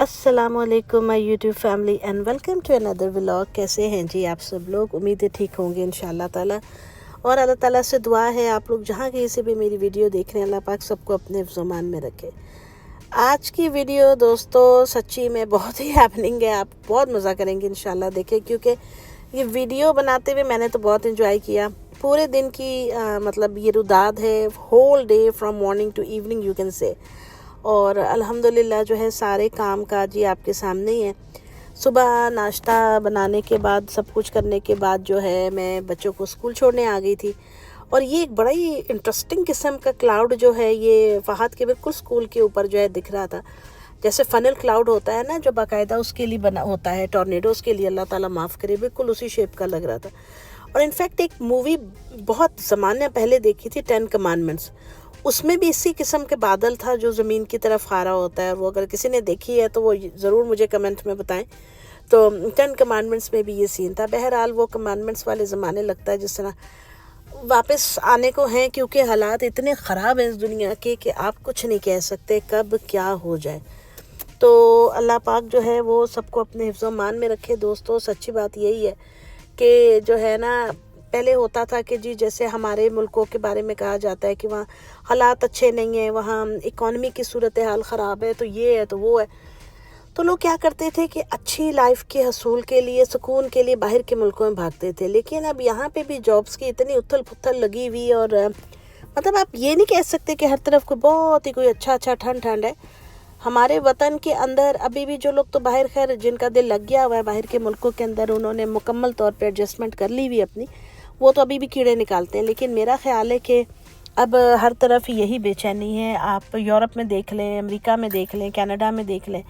अस्सलामुअलैकुम my YouTube family and welcome to another vlog. कैसे हैं जी आप सब लोग? उम्मीद है ठीक होंगे इंशाल्लाह ताला। और अल्लाह ताला से दुआ है आप लोग जहाँ कहीं से भी मेरी वीडियो देख रहे हैं, अल्लाह पाक सबको अपने ज़ुबान में रखे। आज की वीडियो दोस्तों सच्ची में बहुत ही हैपनिंग है, आप बहुत मज़ा करेंगे इंशाल्लाह देखें, क्योंकि ये वीडियो बनाते हुए मैंने तो बहुत इंजॉय किया। पूरे दिन की मतलब ये रुदाद है, whole day from morning to evening you can say. और अल्हम्दुलिल्लाह जो है सारे काम काज ये आपके सामने ही है। सुबह नाश्ता बनाने के बाद, सब कुछ करने के बाद जो है मैं बच्चों को स्कूल छोड़ने आ गई थी। और ये एक बड़ा ही इंटरेस्टिंग किस्म का क्लाउड जो है ये फ़हाद के बिल्कुल स्कूल के ऊपर जो है दिख रहा था। जैसे फ़नल क्लाउड होता है ना, जो बाकायदा उसके लिए बना होता है, टॉर्नेडोज़ के लिए, अल्लाह ताला माफ़ करे, बिल्कुल उसी शेप का लग रहा था। और इनफैक्ट एक मूवी बहुत ज़माने पहले देखी थी, 10 कमांडमेंट्स, उसमें भी इसी किस्म के बादल था जो ज़मीन की तरफ आ रहा होता है। वो अगर किसी ने देखी है तो वो ज़रूर मुझे कमेंट में बताएं। तो 10 कमांडमेंट्स में भी ये सीन था। बहरहाल वो कमांडमेंट्स वाले ज़माने लगता है जिस तरह वापस आने को हैं, क्योंकि हालात इतने ख़राब हैं इस दुनिया के कि आप कुछ नहीं कह सकते कब क्या हो जाए। तो अल्लाह पाक जो है वो सबको अपने हिफ्ज़ मान में रखे। दोस्तों सच्ची बात यही है कि जो है ना, पहले होता था कि जी जैसे हमारे मुल्कों के बारे में कहा जाता है कि वहाँ हालात अच्छे नहीं हैं, वहाँ इकॉनमी की सूरत हाल ख़राब है, तो ये है तो वो है। तो लोग क्या करते थे कि अच्छी लाइफ के हसूल के लिए, सुकून के लिए बाहर के मुल्कों में भागते थे। लेकिन अब यहाँ पे भी जॉब्स की इतनी उथल पुथल लगी हुई, और मतलब आप ये नहीं कह सकते कि हर तरफ कोई बहुत ही कोई अच्छा ठंड है। हमारे वतन के अंदर अभी भी जो लोग तो बाहर, खैर जिनका दिल लग गया हुआ है बाहर के मुल्कों के अंदर, उन्होंने मुकम्मल तौर पे एडजस्टमेंट कर ली हुई अपनी, वो तो अभी भी कीड़े निकालते हैं। लेकिन मेरा ख़्याल है कि अब हर तरफ यही बेचैनी है। आप यूरोप में देख लें, अमेरिका में देख लें, कनाडा में देख लें,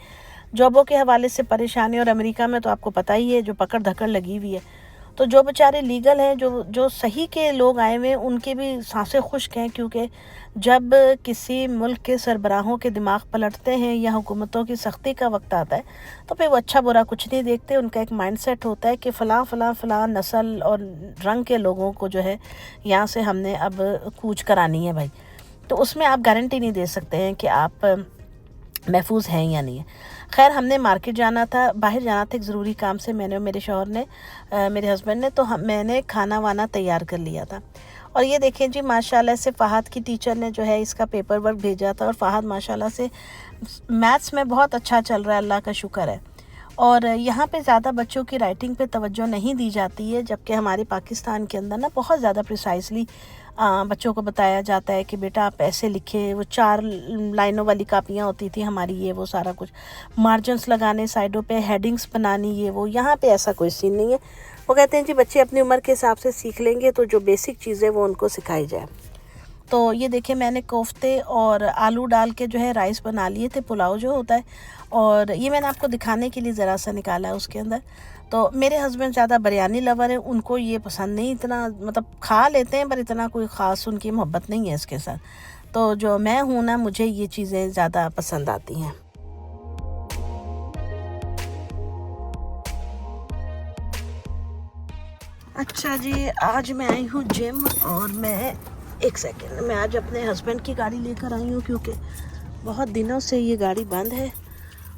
जॉबों के हवाले से परेशानी। और अमेरिका में तो आपको पता ही है जो पकड़ धकड़ लगी हुई है। तो जो बेचारे लीगल हैं, जो सही के लोग आए हुए हैं, उनके भी सांसें खुश्क हैं, क्योंकि जब किसी मुल्क के सरबराहों के दिमाग पलटते हैं या हुकूमतों की सख्ती का वक्त आता है, तो फिर वो अच्छा बुरा कुछ नहीं देखते। उनका एक माइंडसेट होता है कि फ़लाँ नस्ल और रंग के लोगों को जो है यहाँ से हमने अब कूच करानी है भाई। तो उसमें आप गारंटी नहीं दे सकते हैं कि आप महफूज हैं या नहीं है। खैर हमने मार्केट जाना था, बाहर जाना था एक ज़रूरी काम से। मैंने और मेरे शौहर ने, मेरे हस्बैंड ने, तो मैंने खाना वाना तैयार कर लिया था। और ये देखें जी, माशाल्लाह से फ़हाद की टीचर ने जो है इसका पेपर वर्क भेजा था। और फ़हाद माशाल्लाह से मैथ्स में बहुत अच्छा चल रहा है, अल्लाह का शुक्र है। और यहाँ पे ज़्यादा बच्चों की राइटिंग पे तवज्जो नहीं दी जाती है, जबकि हमारे पाकिस्तान के अंदर ना बहुत ज़्यादा प्रिसाइसली बच्चों को बताया जाता है कि बेटा आप ऐसे लिखे। वो 4 लाइनों वाली कापियाँ होती थी हमारी, ये वो सारा कुछ, मार्जिन्स लगाने साइडों पे, हेडिंग्स बनानी, ये वो। यहाँ पे ऐसा कोई सीन नहीं है। वो कहते हैं जी बच्चे अपनी उम्र के हिसाब से सीख लेंगे, तो जो बेसिक चीज़ें वो उनको सिखाई जाए। तो ये देखिए मैंने कोफ्ते और आलू डाल के जो है राइस बना लिए थे, पुलाव जो होता है। और ये मैंने आपको दिखाने के लिए ज़रा सा निकाला है उसके अंदर। तो मेरे हस्बैंड ज़्यादा बिरयानी लवर है, उनको ये पसंद नहीं इतना, मतलब खा लेते हैं पर इतना कोई ख़ास उनकी मोहब्बत नहीं है इसके साथ। तो जो मैं हूँ ना, मुझे ये चीज़ें ज़्यादा पसंद आती हैं। अच्छा जी, आज मैं आई हूँ जिम, और मैं एक सेकेंड, मैं आज अपने हस्बैंड की गाड़ी लेकर आई हूँ, क्योंकि बहुत दिनों से ये गाड़ी बंद है।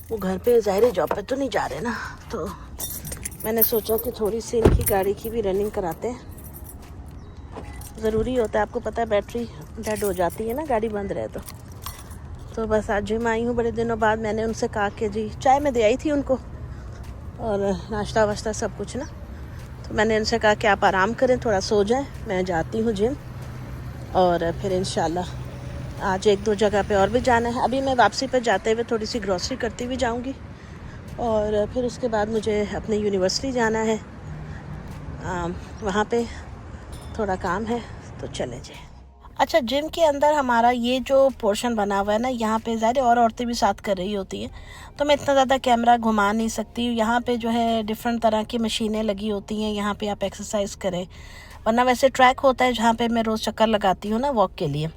वो घर पे ज़ाहिर जॉब पे तो नहीं जा रहे ना, तो मैंने सोचा कि थोड़ी सी इनकी गाड़ी की भी रनिंग कराते हैं। ज़रूरी होता है, आपको पता है बैटरी डेड हो जाती है ना गाड़ी बंद रहे तो बस आज जिम आई हूँ बड़े दिनों बाद। मैंने उनसे कहा कि जी चाय में दे आई थी उनको, और नाश्ता वाश्ता सब कुछ ना। तो मैंने उनसे कहा कि आप आराम करें, थोड़ा सो जाएं, मैं जाती हूँ जिम, और फिर इंशाल्लाह आज 1-2 जगह पे और भी जाना है। अभी मैं वापसी पर जाते हुए थोड़ी सी ग्रॉसरी करती हुई जाऊंगी, और फिर उसके बाद मुझे अपने यूनिवर्सिटी जाना है, वहाँ पे थोड़ा काम है, तो चले जाए। अच्छा, जिम के अंदर हमारा ये जो पोर्शन बना हुआ है ना, यहाँ पे ज़ाहिर और औरतें भी साथ कर रही होती हैं, तो मैं इतना ज़्यादा कैमरा घुमा नहीं सकती। यहाँ पे जो है डिफरेंट तरह की मशीनें लगी होती हैं, यहाँ पे आप एक्सरसाइज करें। वरना वैसे ट्रैक होता है जहाँ पे मैं रोज़ चक्कर लगाती हूँ ना वॉक के लिए,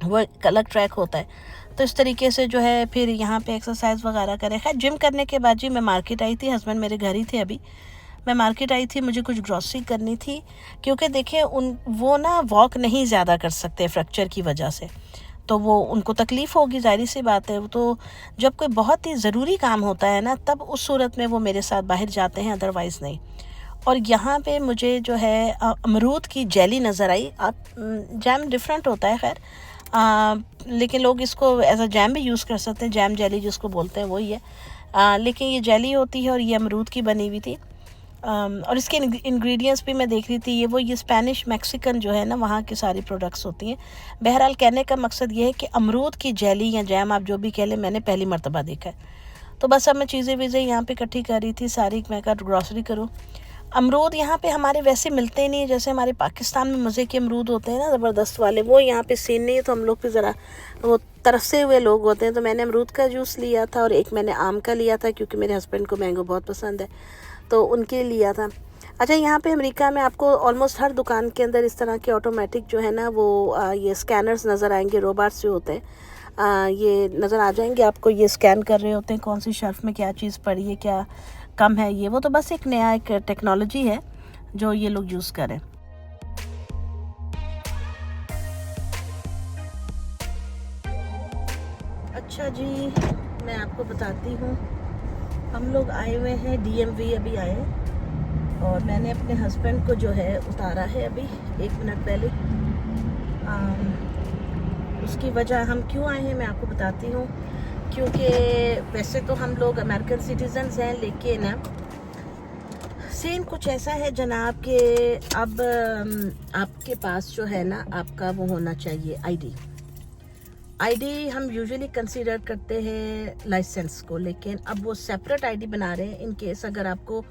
वो एक अलग ट्रैक होता है। तो इस तरीके से जो है फिर यहाँ पे एक्सरसाइज वगैरह करें। खैर जिम करने के बाद जी मैं मार्केट आई थी, हस्बैंड मेरे घर ही थे अभी। मैं मार्केट आई थी, मुझे कुछ ग्रॉसरी करनी थी, क्योंकि देखिए वो ना वॉक नहीं ज़्यादा कर सकते फ्रैक्चर की वजह से। तो वो उनको तकलीफ़ होगी, ज़ाहिर सी बात है। तो जब कोई बहुत ही ज़रूरी काम होता है ना, तब उस सूरत में वो मेरे साथ बाहर जाते हैं, अदरवाइज़ नहीं। और यहाँ पे मुझे जो है अमरूद की जेली नज़र आई। अब जैम डिफरेंट होता है खैर, लेकिन लोग इसको एज अ जैम भी यूज़ कर सकते हैं, जैम जेली जिसको बोलते हैं वही है। लेकिन ये जेली होती है और ये अमरूद की बनी हुई थी। और इसके इंग्रेडिएंट्स भी मैं देख रही थी, ये स्पेनिश मैक्सिकन जो है ना, वहाँ की सारी प्रोडक्ट्स होती हैं। बहरहाल कहने का मकसद ये है कि अमरूद की जेली या जैम आप जो भी कह लें, मैंने पहली मर्तबा देखा है। तो बस अब मैं चीज़ें वीज़ें यहाँ पे इकट्ठी कर रही थी सारी, मैं कहा ग्रॉसरी करूँ। अमरूद यहाँ पे हमारे वैसे मिलते ही नहीं है, जैसे हमारे पाकिस्तान में मज़े के अमरूद होते हैं ना, ज़बरदस्त वाले, वो यहाँ पे सीन नहीं है। तो हम लोग भी ज़रा वो तरसे हुए लोग होते हैं। तो मैंने अमरूद का जूस लिया था और एक मैंने आम का लिया था, क्योंकि मेरे हस्बैंड को मैंगो बहुत पसंद है, तो उनके लिया था। अच्छा, यहाँ पे अमेरिका में आपको ऑलमोस्ट हर दुकान के अंदर इस तरह के ऑटोमेटिक जो है ना वो ये स्कैनर्स नज़र आएंगे, रोबोट्स जो होते हैं, ये नज़र आ जाएंगे आपको। ये स्कैन कर रहे होते हैं कौन सी शेल्फ में क्या चीज़ पड़ी है, क्या कम है। ये वो तो बस एक नया एक टेक्नोलॉजी है जो ये लोग यूज़ करें। अच्छा जी, मैं आपको बताती हूँ, हम लोग आए हुए हैं DMV, अभी आए हैं। और मैंने अपने हस्बैंड को जो है उतारा है अभी 1 मिनट पहले। उसकी वजह हम क्यों आए हैं मैं आपको बताती हूँ। क्योंकि वैसे तो हम लोग अमेरिकन सिटीजन्स हैं, लेकिन सीन कुछ ऐसा है जनाब कि अब आपके पास जो है ना, आपका वो होना चाहिए आईडी हम यूजुअली कंसीडर करते हैं लाइसेंस को, लेकिन अब वो सेपरेट आईडी बना रहे हैं इन केस अगर आपको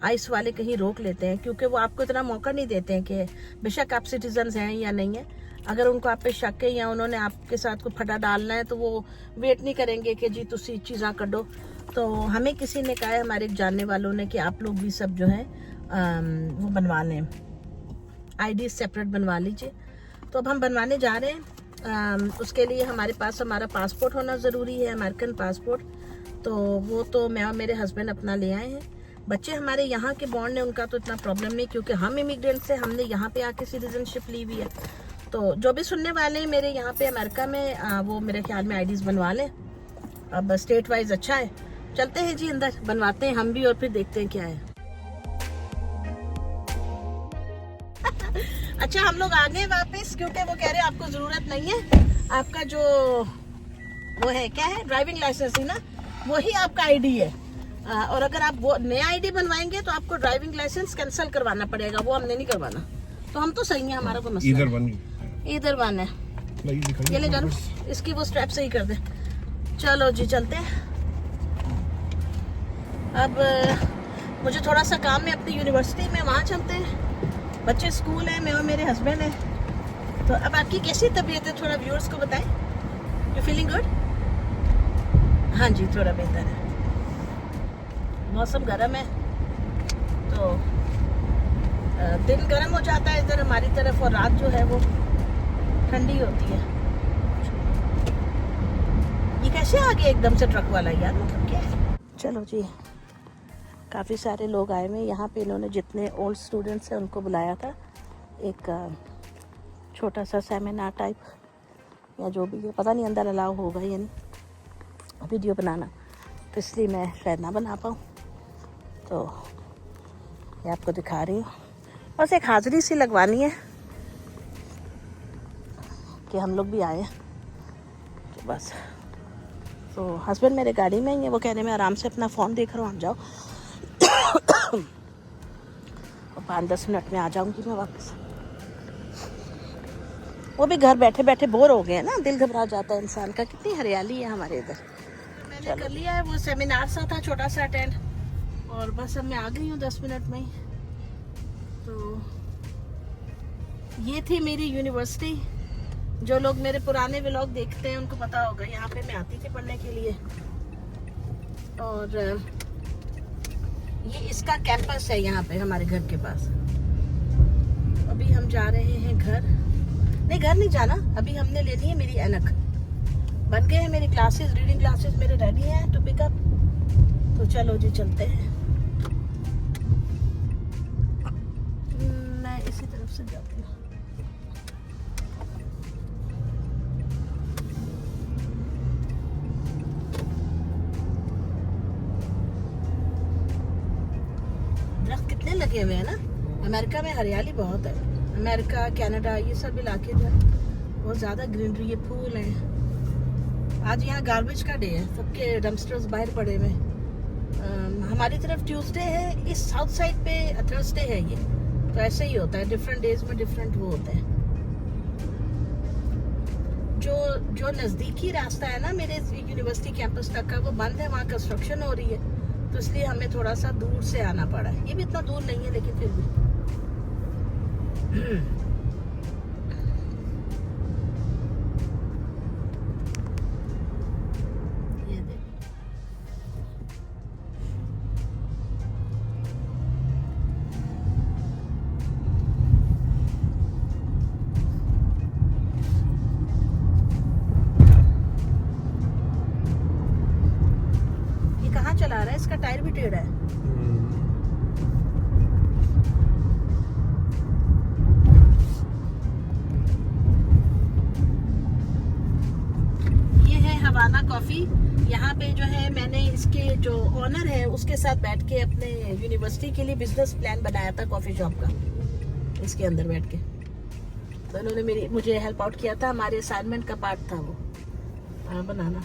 आइस वाले कहीं रोक लेते हैं, क्योंकि वो आपको इतना मौका नहीं देते हैं कि बेशक आप सिटीजन्स हैं या नहीं है, अगर उनको आप पे शक है या उन्होंने आपके साथ कोई फटा डालना है, तो वो वेट नहीं करेंगे कि जी तुसी चीज़ां कढ़ो। तो हमें किसी ने कहा है, हमारे जानने वालों ने, कि आप लोग भी सब जो है वो बनवा लें, आईडी सेपरेट बनवा लीजिए। तो अब हम बनवाने जा रहे हैं। उसके लिए हमारे पास हमारा पासपोर्ट होना ज़रूरी है, अमेरिकन पासपोर्ट। तो वो तो मैं और मेरे हस्बैंड अपना ले आए हैं। बच्चे हमारे यहाँ के बॉन्ड है, उनका तो इतना प्रॉब्लम नहीं, क्योंकि हम इमिग्रेंट्स हैं, हमने यहाँ पे आके सिटीजनशिप ली हुई है। तो जो भी सुनने वाले हैं मेरे यहाँ पे अमेरिका में, वो मेरे ख्याल में आईडीज़ बनवा लें। अब स्टेट वाइज अच्छा है। चलते हैं जी अंदर, बनवाते हैं हम भी और फिर देखते हैं क्या है। अच्छा, हम लोग आ गए वापस, क्योंकि वो कह रहे हैं आपको ज़रूरत नहीं है, आपका जो वो है क्या है, ड्राइविंग लाइसेंस ही ना, वही आपका आईडी है। और अगर आप वो नया आईडी बनवाएंगे तो आपको ड्राइविंग लाइसेंस कैंसिल करवाना पड़ेगा, वो हमने नहीं करवाना। तो हम तो सही है, हमारा कोई मसला इधर वन है। ये ले जाओ, इसकी वो स्ट्रैप सही कर दे। चलो जी चलते हैं। अब मुझे थोड़ा सा काम है अपनी यूनिवर्सिटी में, वहाँ चलते हैं। बच्चे स्कूल हैं, मैं और मेरे हस्बैंड हैं। तो अब आपकी कैसी तबीयत है, थोड़ा व्यूअर्स को बताएं। You feeling good? हाँ जी, थोड़ा बेहतर है। मौसम गर्म है, तो दिन गर्म हो जाता है इधर हमारी तरफ, और रात जो है वो ठंडी होती है। ये कैसे आ गया एकदम से ट्रक वाला यार, मतलब क्या है? चलो जी, काफ़ी सारे लोग आए हुए यहाँ पे। इन्होंने जितने ओल्ड स्टूडेंट्स हैं उनको बुलाया था, एक छोटा सा सेमिनार टाइप या जो भी है, पता नहीं अंदर अलाउ होगा या नहीं वीडियो बनाना, तो इसलिए मैं शायद ना बना पाऊँ। तो ये आपको दिखा रही हूँ, बस एक हाज़िरी सी लगवानी है कि हम लोग भी आए हैं, तो बस। तो हस्बैंड मेरे गाड़ी में ही है, वो कह रहे मैं आराम से अपना फ़ोन देख रहा हूँ, आप जाओ। और 5-10 मिनट में आ जाऊंगी मैं वापस। वो भी घर बैठे बैठे बोर हो गए हैं ना, दिल घबरा जाता है इंसान का। कितनी हरियाली है हमारे इधर। मैंने कर लिया है, वो सेमिनार सा था छोटा सा अटेंड, और बस अब मैं आ गई हूँ 10 मिनट में ही। तो ये थी मेरी यूनिवर्सिटी। जो लोग मेरे पुराने व्लॉग देखते हैं उनको पता होगा, यहाँ पे मैं आती थी पढ़ने के लिए। और ये इसका कैंपस है यहाँ पे हमारे घर के पास। अभी हम जा रहे हैं घर नहीं जाना, अभी हमने लेनी है मेरी ऐनक। बन गए हैं मेरी क्लासेस, रीडिंग क्लासेस मेरे रेडी हैं टू पिक अप। तो चलो जी चलते हैं। मैं इसी तरफ से जाती हूँ। कितने लगे हुए हैं ना। अमेरिका में हरियाली बहुत है, अमेरिका कनाडा ये सब इलाके जो है बहुत ज़्यादा ग्रीनरी है, फूल हैं। आज यहाँ गार्बेज का डे है, सबके डम्पस्टर्स बाहर पड़े हुए हैं। हमारी तरफ ट्यूसडे है, इस साउथ साइड पे थर्सडे है ये, तो ऐसे ही होता है, डिफरेंट डेज में डिफरेंट वो होता है। जो नज़दीकी रास्ता है ना मेरे यूनिवर्सिटी कैंपस तक का, वो बंद है, वहाँ कंस्ट्रक्शन हो रही है, तो इसलिए हमें थोड़ा सा दूर से आना पड़ा है। ये भी इतना दूर नहीं है लेकिन फिर भी ये देखो। ये कहाँ चला रहा है, इसका टायर भी टेढ़ा है। हवाना कॉफ़ी, यहाँ पे जो है मैंने इसके जो ओनर है उसके साथ बैठ के अपने यूनिवर्सिटी के लिए बिजनेस प्लान बनाया था कॉफ़ी शॉप का, इसके अंदर बैठ के। तो उन्होंने मुझे हेल्प आउट किया था, हमारे असाइनमेंट का पार्ट था वो बनाना।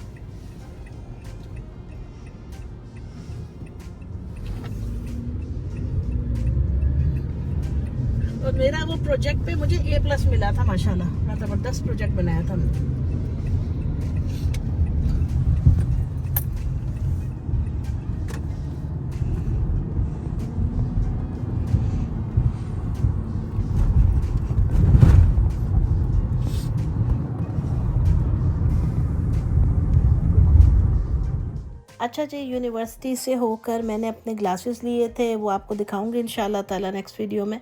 और मेरा वो प्रोजेक्ट पे मुझे A+ मिला था माशाल्लाह, मैं ज़बरदस्त प्रोजेक्ट बनाया था। अच्छा जी, यूनिवर्सिटी से होकर मैंने अपने ग्लासेस लिए थे, वो आपको दिखाऊंगी इंशाल्लाह ताला नेक्स्ट वीडियो में।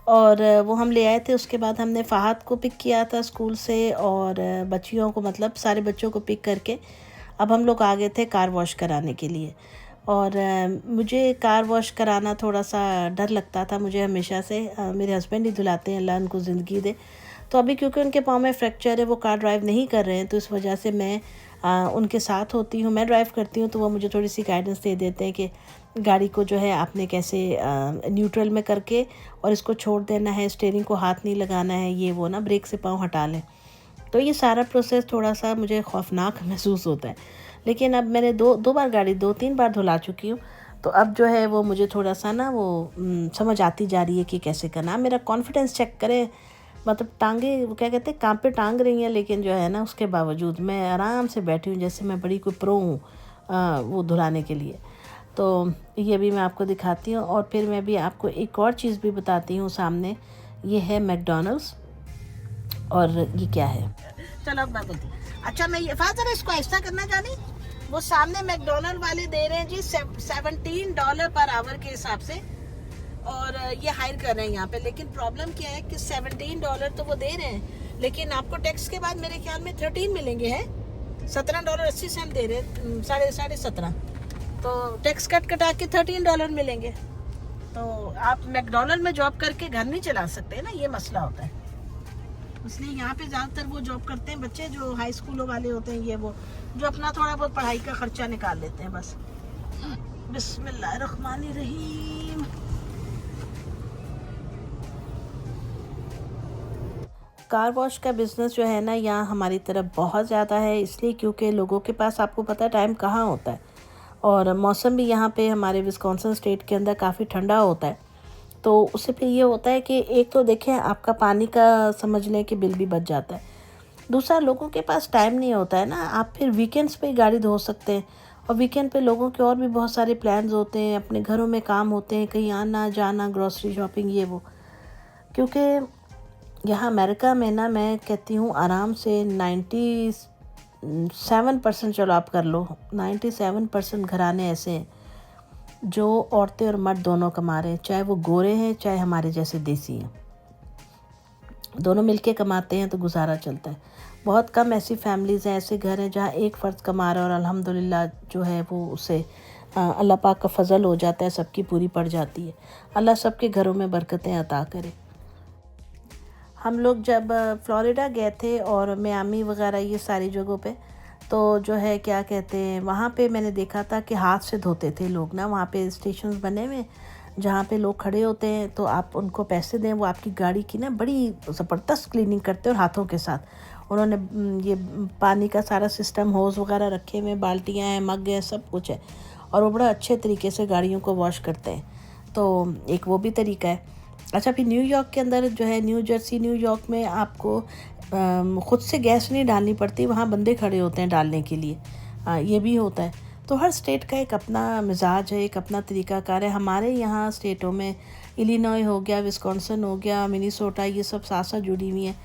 और वो हम ले आए थे, उसके बाद हमने फ़हाद को पिक किया था स्कूल से, और बच्चियों को, मतलब सारे बच्चों को पिक करके अब हम लोग आ गए थे कार वॉश कराने के लिए। और मुझे कार वॉश कराना थोड़ा सा डर लगता था मुझे हमेशा से। मेरे हस्बैंड ही धुलाते हैं, अल्लाह उनको ज़िंदगी दे। तो अभी क्योंकि उनके पाँव में फ्रैक्चर है, वो कार ड्राइव नहीं कर रहे हैं, तो इस वजह से मैं उनके साथ होती हूँ, मैं ड्राइव करती हूँ, तो वो मुझे थोड़ी सी गाइडेंस दे देते हैं कि गाड़ी को जो है आपने कैसे न्यूट्रल में करके और इसको छोड़ देना है, स्टीयरिंग को हाथ नहीं लगाना है, ये वो ना, ब्रेक से पाँव हटा लें। तो ये सारा प्रोसेस थोड़ा सा मुझे खौफनाक महसूस होता है, लेकिन अब मैंने दो बार गाड़ी 2-3 बार धुला चुकी हूँ, तो अब जो है वो मुझे थोड़ा सा ना वो समझ आती जा रही है कि कैसे करना। मेरा कॉन्फिडेंस चेक करें, मतलब टांगे वो क्या कहते हैं, कान पे टांग रही हैं, लेकिन जो है ना उसके बावजूद मैं आराम से बैठी हूँ जैसे मैं बड़ी कोई प्रो हूँ वो धुलाने के लिए। तो ये भी मैं आपको दिखाती हूँ, और फिर मैं भी आपको एक और चीज़ भी बताती हूँ सामने। ये है मैकडॉनल्ड्स, और ये क्या है, चलो अब मैं बोलती हूँ। अच्छा, मैं ये फादर इसको ऐसा करना जानी, वो सामने मैकडॉनल्ड वाले दे रहे हैं जी $17 पर आवर के हिसाब से, और ये हायर कर रहे हैं यहाँ पे। लेकिन प्रॉब्लम क्या है कि $17 तो वो दे रहे हैं, लेकिन आपको टैक्स के बाद मेरे ख्याल में 13 मिलेंगे हैं। $17.80 दे रहे हैं, साढ़े 17, तो टैक्स कटा के $13 मिलेंगे। तो आप मैकडॉनल्ड में जॉब करके घर नहीं चला सकते ना, ये मसला होता है। इसलिए यहाँ पे ज़्यादातर वो जॉब करते हैं बच्चे जो हाई स्कूलों वाले होते हैं, ये वो जो अपना थोड़ा बहुत पढ़ाई का खर्चा निकाल लेते हैं बस। बिस्मिल्लाहिर्रहमानिर्रहीम। कार वॉश का बिज़नेस जो है ना यहाँ हमारी तरफ बहुत ज़्यादा है, इसलिए क्योंकि लोगों के पास, आपको पता है, टाइम कहाँ होता है, और मौसम भी यहाँ पे हमारे विस्कॉन्सिन स्टेट के अंदर काफ़ी ठंडा होता है। तो उससे फिर ये होता है कि एक तो देखें आपका पानी का समझ लें कि बिल भी बच जाता है, दूसरा लोगों के पास टाइम नहीं होता है ना। आप फिर वीकेंड्स पे गाड़ी धो सकते हैं, और वीकेंड पे लोगों के और भी बहुत सारे प्लान्स होते हैं, अपने घरों में काम होते हैं, कहीं आना जाना, ग्रॉसरी शॉपिंग, ये वो। क्योंकि यहाँ अमेरिका में ना, मैं कहती हूँ आराम से 97%, चलो आप कर लो, 97% घराने ऐसे हैं जो औरतें और मर्द दोनों कमा रहे हैं, चाहे वो गोरे हैं चाहे हमारे जैसे देसी हैं, दोनों मिलके कमाते हैं तो गुजारा चलता है। बहुत कम ऐसी फैमिलीज़ हैं, ऐसे घर हैं जहाँ एक फ़र्द कमा रहा है और अल्हम्दुलिल्लाह जो है वो उसे अल्लाह पाक का फजल हो जाता है, सबकी पूरी पड़ जाती है। अल्लाह सबके घरों में बरकतें अता करे। हम लोग जब फ्लोरिडा गए थे और मियामी वगैरह ये सारी जगहों पे, तो जो है क्या कहते हैं, वहाँ पे मैंने देखा था कि हाथ से धोते थे लोग ना, वहाँ पे स्टेशंस बने हुए जहाँ पे लोग खड़े होते हैं तो आप उनको पैसे दें, वो आपकी गाड़ी की ना बड़ी ज़बरदस्त क्लीनिंग करते हैं और हाथों के साथ। उन्होंने ये पानी का सारा सिस्टम, होज़ वगैरह रखे हुए, बाल्टियाँ हैं, मग है, सब कुछ है, और वो बड़ा अच्छे तरीके से गाड़ियों को वॉश करते हैं। तो एक वो भी तरीका है। अच्छा, फिर न्यूयॉर्क के अंदर जो है, न्यू जर्सी, न्यूयॉर्क में आपको ख़ुद से गैस नहीं डालनी पड़ती, वहाँ बंदे खड़े होते हैं डालने के लिए। ये भी होता है। तो हर स्टेट का एक अपना मिजाज है, एक अपना तरीक़ाकार है। हमारे यहाँ स्टेटों में इलिनॉय हो गया, विस्कॉन्सिन हो गया, मिनीसोटा, ये सब साथ साथ जुड़ी हुई हैं।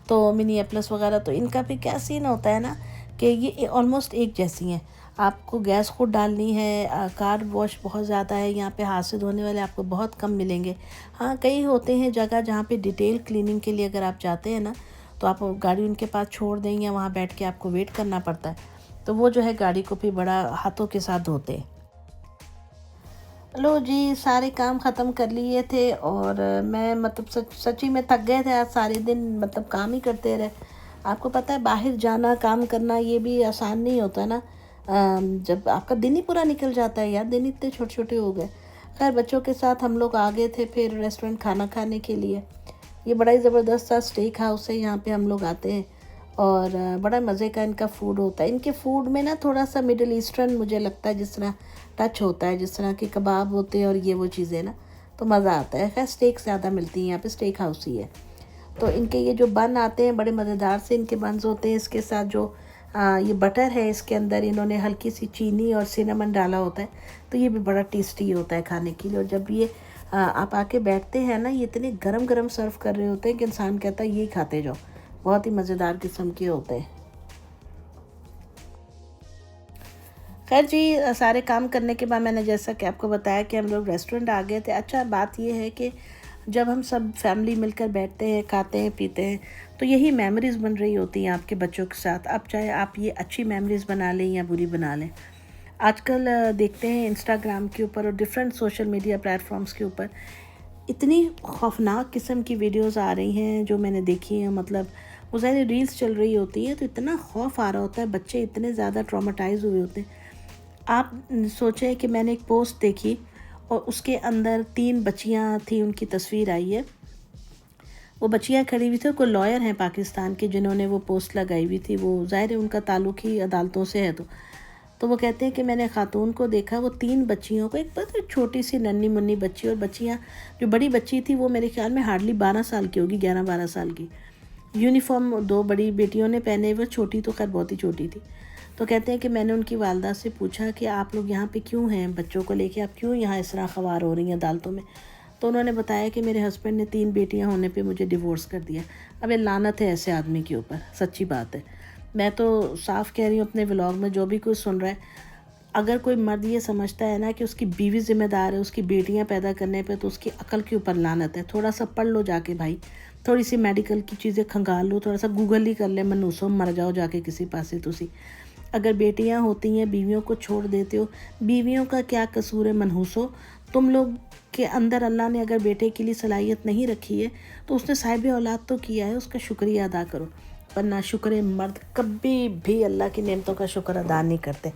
तो मिनिएपल्स वगैरह, तो इनका भी क्या सीन होता है ना कि ये ऑलमोस्ट एक जैसी हैं। आपको गैस खुद डालनी है, कार वॉश बहुत ज़्यादा है यहाँ पे, हाथ से धोने वाले आपको बहुत कम मिलेंगे। हाँ, कई होते हैं जगह जहाँ पे डिटेल क्लीनिंग के लिए अगर आप जाते हैं ना, तो आप गाड़ी उनके पास छोड़ दें या वहाँ बैठ के आपको वेट करना पड़ता है, तो वो जो है गाड़ी को भी बड़ा हाथों के साथ धोते हैं। लो जी, सारे काम ख़त्म कर लिए थे और मैं मतलब सच्ची में थक गए थे आज सारे दिन, मतलब काम ही करते रहे। आपको पता है बाहर जाना, काम करना, ये भी आसान नहीं होता ना। जब आपका दिन ही पूरा निकल जाता है यार, दिन इतने छोटे छोटे हो गए। खैर, बच्चों के साथ हम लोग आ गए थे फिर रेस्टोरेंट खाना खाने के लिए। ये बड़ा ही ज़बरदस्त सा स्टेक हाउस है, यहाँ पे हम लोग आते हैं और बड़ा मज़े का इनका फ़ूड होता है। इनके फ़ूड में ना थोड़ा सा मिडल ईस्टर्न मुझे लगता है, जिस तरह टच होता है, जिस तरह के कबाब होते हैं और ये वो चीज़ें ना, तो मज़ा आता है। खैर, स्टेक ज़्यादा मिलती हैं यहाँ पे, स्टेक हाउस ही है। तो इनके ये जो बन आते हैं बड़े मज़ेदार से इनके बन्स होते हैं। इसके साथ जो ये बटर है, इसके अंदर इन्होंने हल्की सी चीनी और सिनेमन डाला होता है, तो ये भी बड़ा टेस्टी होता है खाने के लिए। और जब ये आप आके बैठते हैं ना, ये इतने गरम गरम सर्व कर रहे होते हैं कि इंसान कहता है यही खाते जाओ। बहुत ही मज़ेदार किस्म के होते हैं। खैर जी, सारे काम करने के बाद मैंने जैसा कि आपको बताया कि हम लोग रेस्टोरेंट आ गए थे। अच्छा, बात ये है कि जब हम सब फैमिली मिलकर बैठते हैं, खाते हैं, पीते हैं, तो यही मेमोरीज़ बन रही होती हैं आपके बच्चों के साथ। अब चाहे आप ये अच्छी मेमोरीज़ बना लें या बुरी बना लें। आजकल देखते हैं इंस्टाग्राम के ऊपर और डिफरेंट सोशल मीडिया प्लेटफॉर्म्स के ऊपर इतनी खौफनाक किस्म की वीडियोस आ रही हैं जो मैंने देखी हैं। मतलब वो सारी रील्स चल रही होती है तो इतना खौफ आ रहा होता है, बच्चे इतने ज़्यादा ट्रॉमेटाइज़ हुए होते हैं। आप सोचें कि मैंने एक पोस्ट देखी और उसके अंदर 3 बच्चियां थी, उनकी तस्वीर आई है। वो बच्चियां खड़ी हुई थी, कोई लॉयर हैं पाकिस्तान के जिन्होंने वो पोस्ट लगाई हुई थी। वो ज़ाहिर है उनका ताल्लुक़ ही अदालतों से है। तो वो कहते हैं कि मैंने ख़ातून को देखा, वो 3 बच्चियों को, एक बहुत छोटी सी नन्ही मुन्नी बच्ची, और बच्चियाँ जो बड़ी बच्ची थी वो मेरे ख्याल में हार्डली 12 साल की होगी, 11-12 साल की। यूनिफॉर्म 2 बड़ी बेटियों ने पहने हुए, छोटी तो खैर बहुत ही छोटी थी। तो कहते हैं कि मैंने उनकी वालदा से पूछा कि आप लोग यहाँ पे क्यों हैं, बच्चों को लेके आप क्यों यहाँ इस तरह ख़वार हो रही हैं अदालतों में। तो उन्होंने बताया कि मेरे हस्बैंड ने 3 बेटियाँ होने पे मुझे डिवोर्स कर दिया। अब ये लानत है ऐसे आदमी के ऊपर, सच्ची बात है। मैं तो साफ़ कह रही हूँ अपने व्लॉग में, जो भी कोई सुन रहा है, अगर कोई मर्द ये समझता है ना कि उसकी बीवी ज़िम्मेदार है उसकी बेटियां पैदा करने पे, तो उसकी अकल के ऊपर लानत है। थोड़ा सा पढ़ लो जाके भाई, थोड़ी सी मेडिकल की चीज़ें खंगाल लो, थोड़ा सा गूगल ही कर ले, मनूसो मर जाओ जाके किसी पासे। तुसी अगर बेटियां होती हैं बीवियों को छोड़ देते हो, बीवियों का क्या कसूर है मनहूसो। तुम लोग के अंदर अल्लाह ने अगर बेटे के लिए सलाहियत नहीं रखी है तो उसने साहिब औलाद तो किया है, उसका शुक्रिया अदा करो। पर नाशुक्र मर्द कभी भी अल्लाह की नेमतों का शुक्र अदा नहीं करते।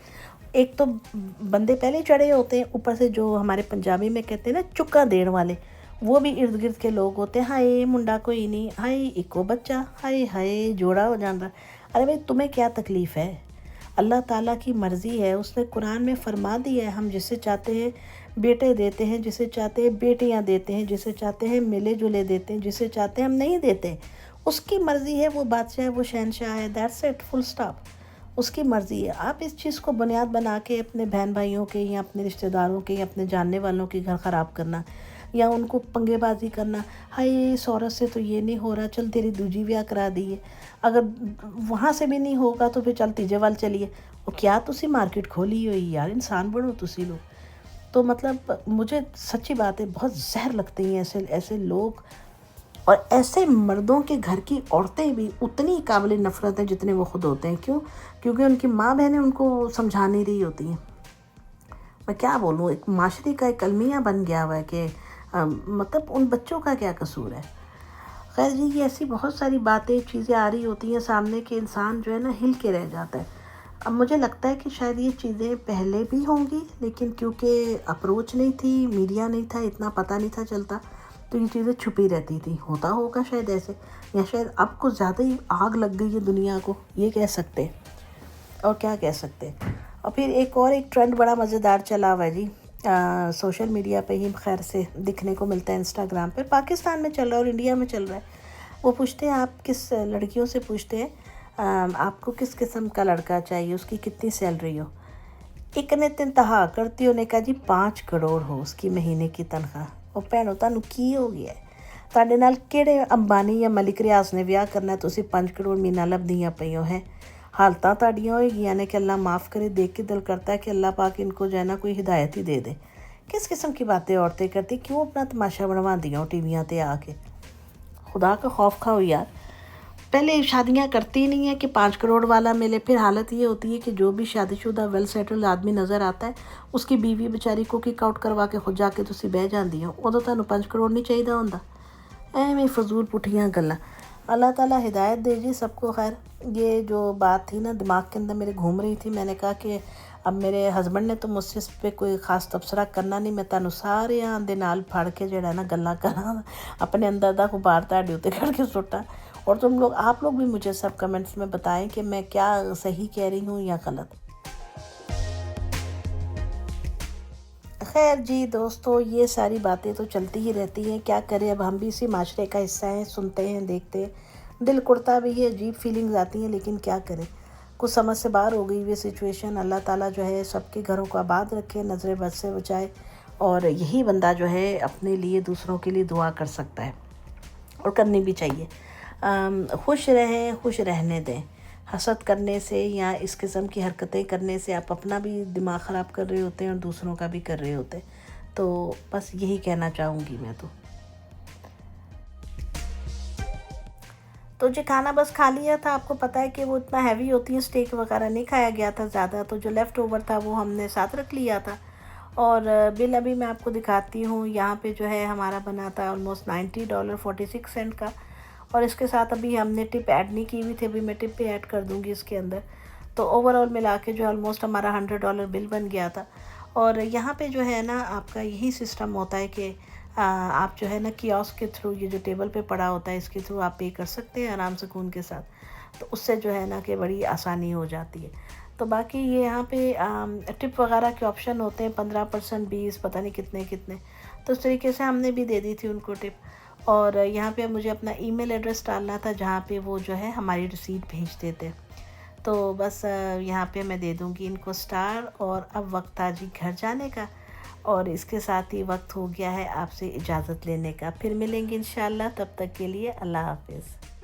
एक तो बंदे पहले चढ़े होते हैं, ऊपर से जो हमारे पंजाबी में कहते हैं ना चुक्का देने वाले, वो भी इर्द गिर्द के लोग होते हैं। हाय मुंडा कोई नहीं, हाय इको बच्चा, हाय हाय जोड़ा हो जाता। अरे भाई, तुम्हें क्या तकलीफ़ है? अल्लाह ताला की मर्ज़ी है, उसने कुरान में फरमा दिया है, हम जिसे चाहते हैं बेटे देते हैं, जिसे चाहते हैं बेटियां देते हैं, जिसे चाहते हैं मिले जुले देते हैं, जिसे चाहते हैं हम नहीं देते। उसकी मर्ज़ी है, वो बादशाह है, वो शहनशाह है, दैट्स इट, फुल स्टॉप। उसकी मर्ज़ी है। आप इस चीज़ को बुनियाद बना के अपने बहन भाइयों के या अपने रिश्तेदारों के या अपने जानने वालों के घर ख़राब करना या उनको पंगेबाजी करना, हाय इस औरत से तो ये नहीं हो रहा, चल तेरी दूजी ब्याह करा दी, अगर वहाँ से भी नहीं होगा तो फिर चल तीजे वाल चलिए। और क्या तुसी मार्केट खोली हुई यार, इंसान बनो तुसी लोग। तो मतलब मुझे सच्ची बात है बहुत जहर लगते हैं ऐसे ऐसे लोग। और ऐसे मर्दों के घर की औरतें भी उतनी काबिल नफ़रत हैं जितने वो खुद होते हैं। क्यों? क्योंकि उनकी माँ बहनें उनको समझा नहीं रही होती हैं। मैं क्या बोलूँ, एक माशरे का एक अलमिया बन गया हुआ है कि मतलब उन बच्चों का क्या कसूर है। खैर जी, ये ऐसी बहुत सारी बातें चीज़ें आ रही होती हैं सामने कि इंसान जो है ना हिल के रह जाता है। अब मुझे लगता है कि शायद ये चीज़ें पहले भी होंगी, लेकिन क्योंकि अप्रोच नहीं थी, मीडिया नहीं था, इतना पता नहीं था चलता, तो ये चीज़ें छुपी रहती थी। होता होगा शायद ऐसे, या शायद अब कुछ ज़्यादा ही आग लग गई है दुनिया को, ये कह सकते हैं। और क्या कह सकते हैं। और फिर एक ट्रेंड बड़ा मज़ेदार चला हुआ है जी, सोशल मीडिया पे ही खैर से दिखने को मिलता है, इंस्टाग्राम पे। पाकिस्तान में चल रहा है और इंडिया में चल रहा है। वो पूछते हैं, आप किस लड़कियों से पूछते हैं आपको किस किस्म का लड़का चाहिए, उसकी कितनी सैलरी हो। एक ने इंतहा करती ने कहा जी 5 करोड़ हो उसकी महीने की तनख्वाह। ਉਹ ਭੈਣੋ ਤੁਹਾਨੂੰ ਕੀ ਹੋ ਗਿਆ ਤੁਹਾਡੇ ਨਾਲ ਕਿਹੜੇ ਅੰਬਾਨੀ ਜਾਂ ਮਲਿਕ ਰਿਆਜ਼ ਨੇ ਵਿਆਹ ਕਰਨਾ ਤੁਸੀਂ 5 ਕਰੋੜ ਮਹੀਨਾ ਲੱਭਦੀਆਂ ਪਈਓ ਹੈ। हालत ਤੁਹਾਡੀਆਂ ਹੋਏਗੀਆਂ ने कि अल्लाह माफ़ करे। देख के दिल करता है कि अल्लाह पाक इनको जो है ना कोई हिदायत ही दे दे। किस किस्म की बातें औरतें करती, क्यों अपना तमाशा बनवाती हो टीवियाँ पे आके। खुदा का खौफ खाओ यार। पहले शादियां करती ही नहीं है कि 5 करोड़ वाला मिले, फिर हालत ये होती है कि जो भी शादीशुदा वेल सेटल्ड आदमी नज़र आता है उसकी बीवी बेचारी को किक आउट करवा के खुद जाके तुसी बह जाती हो। उदों तुहानू 5 करोड़ नहीं चाहिए होंदा। एवें फजूल पुठियाँ गल्लां। अल्लाह ताला हिदायत दे जी सबको। खैर ये जो बात थी ना दिमाग के अंदर मेरे घूम रही थी, मैंने कहा कि अब मेरे हस्बैंड ने तो मुझसे इस पर कोई ख़ास तबसरा करना नहीं, मैं तुहानू सारिਆਂ ਦੇ ਨਾਲ फड़ के ਜਿਹੜਾ ना गल्लां करा, अपने अंदर दा गुबार ਤੁਹਾਡੇ ਉੱਤੇ करके सुटा। और तुम लोग आप लोग भी मुझे सब कमेंट्स में बताएं कि मैं क्या सही कह रही हूँ या गलत। खैर जी दोस्तों, ये सारी बातें तो चलती ही रहती हैं, क्या करें। अब हम भी इसी माशरे का हिस्सा हैं, सुनते हैं, देखते हैं, दिल कुड़ता भी है, अजीब फीलिंग्स आती हैं, लेकिन क्या करें। कुछ समझ से बाहर हो गई ये सिचुएशन। अल्लाह ताला जो है सबके घरों को आबाद रखे, नज़र बद से बचाए। और यही बंदा जो है अपने लिए दूसरों के लिए दुआ कर सकता है, और करनी भी चाहिए। खुश रहें, खुश रहने दें। हसद करने से या इस किस्म की हरकतें करने से आप अपना भी दिमाग ख़राब कर रहे होते हैं और दूसरों का भी कर रहे होते हैं। तो बस यही कहना चाहूँगी मैं तो जी खाना बस खा लिया था। आपको पता है कि वो इतना हैवी होती है, स्टेक वगैरह नहीं खाया गया था ज़्यादा, तो जो लेफ़्ट ओवर था वो हमने साथ रख लिया था। और बिल अभी मैं आपको दिखाती हूँ। यहाँ पे जो है हमारा बना था ऑलमोस्ट $90.46 का। और इसके साथ अभी हमने टिप ऐड नहीं की हुई थी, अभी मैं टिप भी ऐड कर दूँगी इसके अंदर। तो ओवरऑल मिला के जो ऑलमोस्ट हमारा $100 बिल बन गया था। और यहाँ पे जो है ना आपका यही सिस्टम होता है कि आप जो है ना कियोस्क के थ्रू, ये जो टेबल पे पड़ा होता है इसके थ्रू आप पे कर सकते हैं आराम सुकून के साथ। तो उससे जो है ना कि बड़ी आसानी हो जाती है। तो बाकी ये यहाँ पे टिप वगैरह के ऑप्शन होते हैं, 15%, 20, पता नहीं कितने कितने। तो उस तरीके से हमने भी दे दी थी उनको टिप। और यहाँ पे मुझे अपना ईमेल एड्रेस डालना था जहाँ पे वो जो है हमारी रिसीट भेज देते। तो बस यहाँ पे मैं दे दूँगी इनको स्टार। और अब वक्त आ जी घर जाने का, और इसके साथ ही वक्त हो गया है आपसे इजाज़त लेने का। फिर मिलेंगे इंशाल्लाह, तब तक के लिए अल्लाह हाफ़िज़।